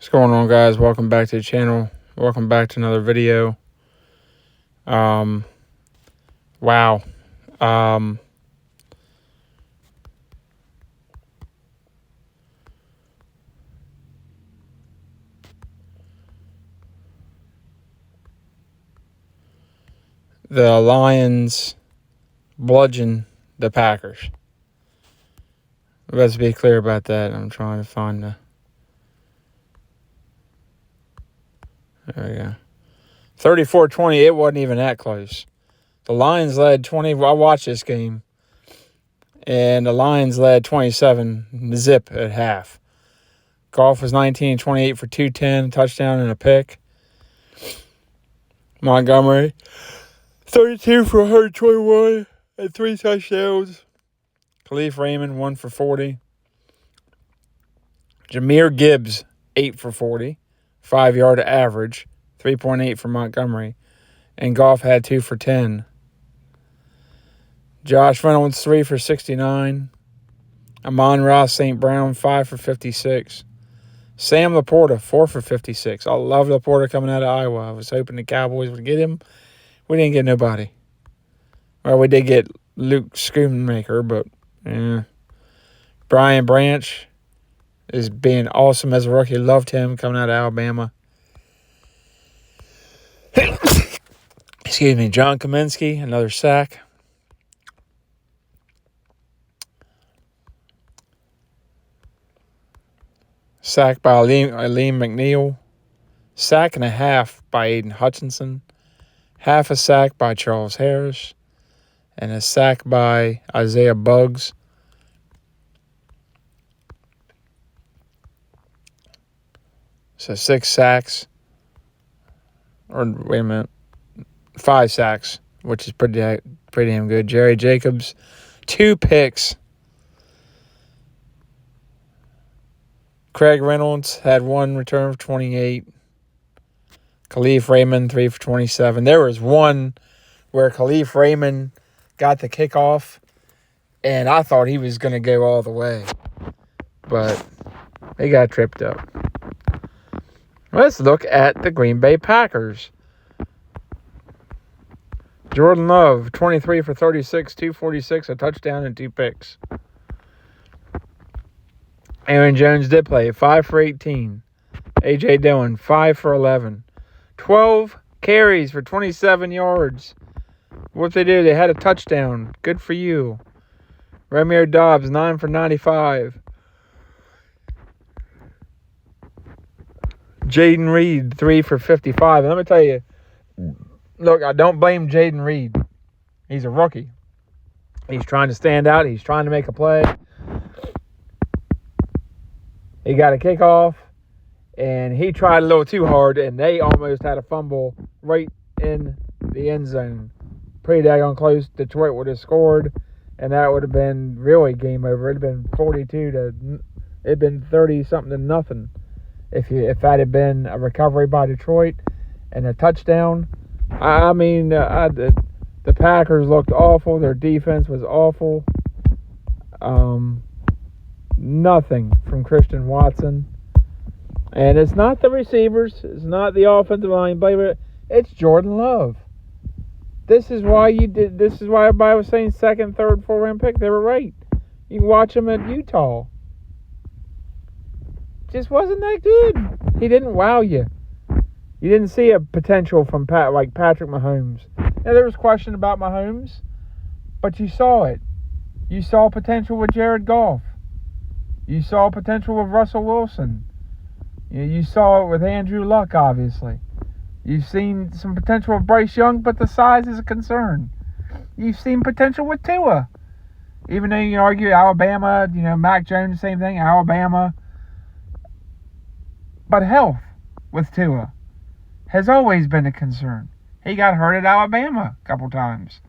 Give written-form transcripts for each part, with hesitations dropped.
What's going on, guys? Welcome back to the channel. Welcome back to another video. Wow. The Lions bludgeon the Packers. Let's be clear about that. I'm trying to find the... There we go. 34-20, it wasn't even that close. The Lions led 20... I watched this game. And the Lions led 27-zip at half. Goff was 19-28 for 210, touchdown and a pick. Montgomery, 32 for 121 and 3 touchdowns. Khalif Raymond, 1 for 40. Jahmyr Gibbs, 8 for 40. 5-yard average, 3.8 for Montgomery. And Goff had 2 for 10. Josh Reynolds, 3 for 69. Amon-Ra St. Brown, 5 for 56. Sam Laporta, 4 for 56. I love Laporta coming out of Iowa. I was hoping the Cowboys would get him. We didn't get nobody. Well, we did get Luke Schoonmaker, but Brian Branch is being awesome as a rookie. Loved him coming out of Alabama. Excuse me. John Kaminsky, another sack. Sack by Aleem McNeil. Sack and a half by Aiden Hutchinson. Half a sack by Charles Harris. And a sack by Isaiah Buggs. So 6 sacks. Or wait a minute. 5 sacks, which is pretty damn good. Jerry Jacobs, 2 picks. Craig Reynolds had 1 return for 28. Khalif Raymond, 3 for 27. There was one where Khalif Raymond got the kickoff, and I thought he was going to go all the way. But he got tripped up. Let's look at the Green Bay Packers. Jordan Love, 23 for 36, 246, a touchdown and 2 picks. Aaron Jones did play, 5 for 18. A.J. Dillon, 5 for 11. 12 carries for 27 yards. What they did, they had a touchdown. Good for you. Romeo Doubs, 9 for 95. Jaden Reed, 3 for 55. And let me tell you, look, I don't blame Jaden Reed. He's a rookie. He's trying to stand out. He's trying to make a play. He got a kickoff, and he tried a little too hard, and they almost had a fumble right in the end zone. Pretty daggone close. Detroit would have scored, and that would have been really game over. It'd have been 30-something to nothing if that had been a recovery by Detroit and a touchdown. The Packers looked awful. Their defense was awful. Nothing from Christian Watson. And it's not the receivers. It's not the offensive line. But it's Jordan Love. This is why everybody was saying second, third, 4th-round pick. They were right. You can watch him at Utah. Just wasn't that good. He didn't wow you. You didn't see a potential from Patrick Mahomes. Now, there was question about Mahomes, but you saw it. You saw potential with Jared Goff. You saw potential with Russell Wilson. You saw it with Andrew Luck, obviously. You've seen some potential with Bryce Young, but the size is a concern. You've seen potential with Tua. Even though you can argue Alabama, Mac Jones, same thing, Alabama. But health with Tua has always been a concern. He got hurt at Alabama a couple times.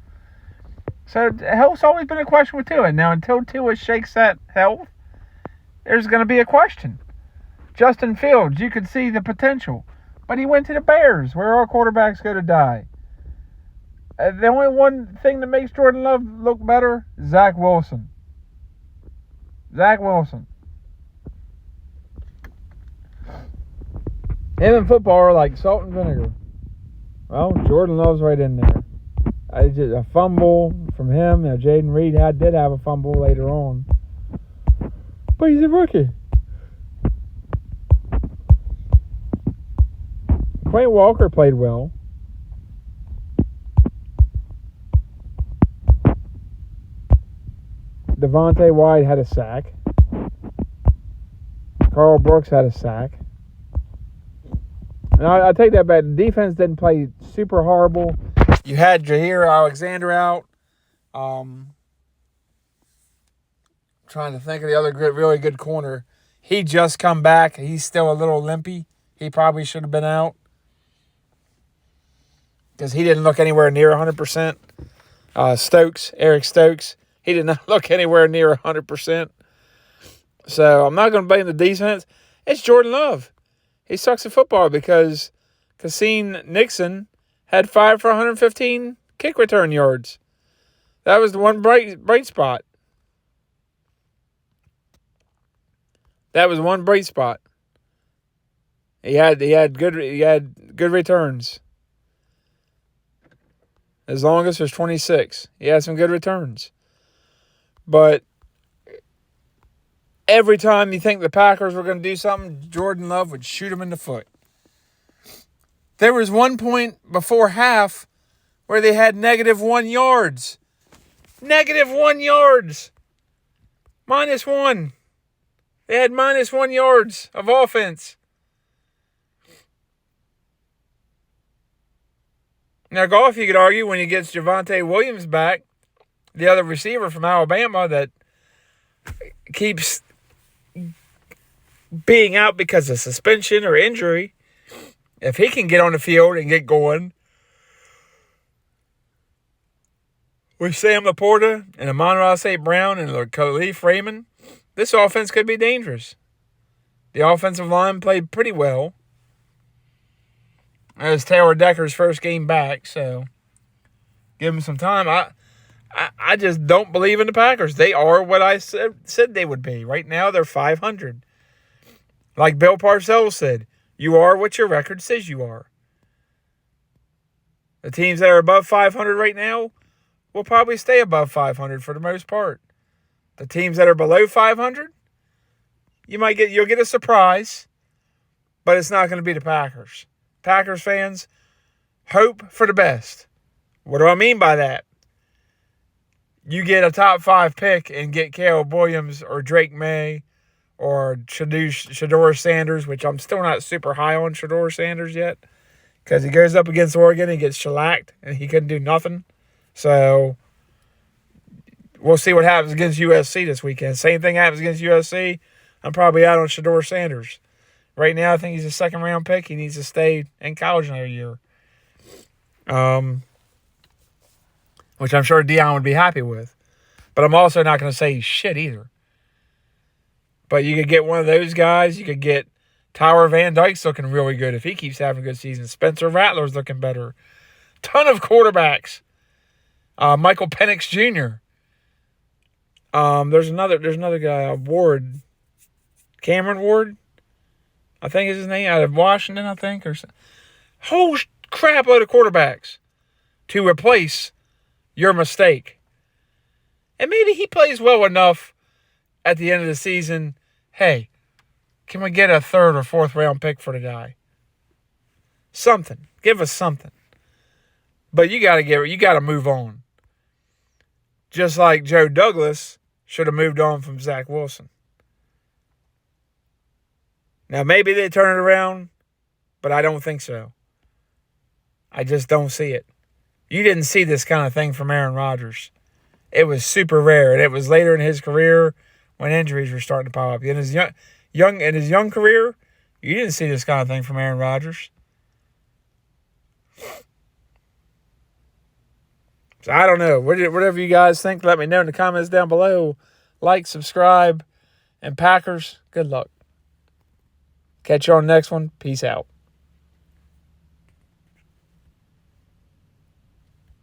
So health's always been a question with Tua. Now, until Tua shakes that health, there's going to be a question. Justin Fields, you could see the potential. But he went to the Bears, where our quarterbacks go to die. The only one thing that makes Jordan Love look better, Zach Wilson. Him and football are like salt and vinegar. Well, Jordan Love's right in there. Just a fumble from him. Now, Jaden Reed did have a fumble later on. But he's a rookie. Quay Walker played well. Devontae White had a sack. Carl Brooks had a sack. And I take that back. The defense didn't play super horrible. You had Jair Alexander out. Trying to think of the other really good corner. He just come back. He's still a little limpy. He probably should have been out. Because he didn't look anywhere near 100%. Eric Stokes, he did not look anywhere near 100%. So I'm not going to blame the defense. It's Jordan Love. He sucks at football because Cassine Nixon had 5 for 115 kick return yards. That was the one bright spot. That was one bright spot. He had good returns. His longest was 26. He had some good returns. But every time you think the Packers were going to do something, Jordan Love would shoot him in the foot. There was one point before half where they had -1 yards. -1 yards. -1. They had -1 yards of offense. Now, Goff, you could argue, when he gets Javonte Williams back, the other receiver from Alabama that keeps being out because of suspension or injury, if he can get on the field and get going with Sam Laporta and Amon-Ra St. Brown and Khalif Raymond, this offense could be dangerous. The offensive line played pretty well. It was Taylor Decker's first game back, so give him some time. I just don't believe in the Packers. They are what I said they would be. Right now, they're 500. Like Bill Parcells said, you are what your record says you are. The teams that are above 500 right now will probably stay above 500 for the most part. The teams that are below 500, you'll get a surprise, but it's not going to be the Packers. Packers fans, hope for the best. What do I mean by that? You get a top 5 pick and get Caleb Williams or Drake May or Shedeur Sanders, which I'm still not super high on Shedeur Sanders yet because he goes up against Oregon and gets shellacked and he couldn't do nothing. So we'll see what happens against USC this weekend. Same thing happens against USC. I'm probably out on Shedeur Sanders. Right now, I think he's a second-round pick. He needs to stay in college another year. Which I'm sure Deion would be happy with. But I'm also not going to say shit either. But you could get one of those guys. You could get Tyler Van Dyke's looking really good if he keeps having a good season. Spencer Rattler's looking better. Ton of quarterbacks. Michael Penix Jr. There's another guy, Ward. Cameron Ward, I think is his name, out of Washington, I think. Whole crap load of quarterbacks to replace your mistake. And maybe he plays well enough at the end of the season. Hey, can we get a 3rd or 4th round pick for the guy? Something. Give us something. But you got to move on. Just like Joe Douglas should have moved on from Zach Wilson. Now, maybe they turn it around, but I don't think so. I just don't see it. You didn't see this kind of thing from Aaron Rodgers. It was super rare, and it was later in his career when injuries were starting to pop up. In his young career, you didn't see this kind of thing from Aaron Rodgers. So I don't know. Whatever you guys think, let me know in the comments down below. Like, subscribe, and Packers, good luck. Catch you on the next one. Peace out.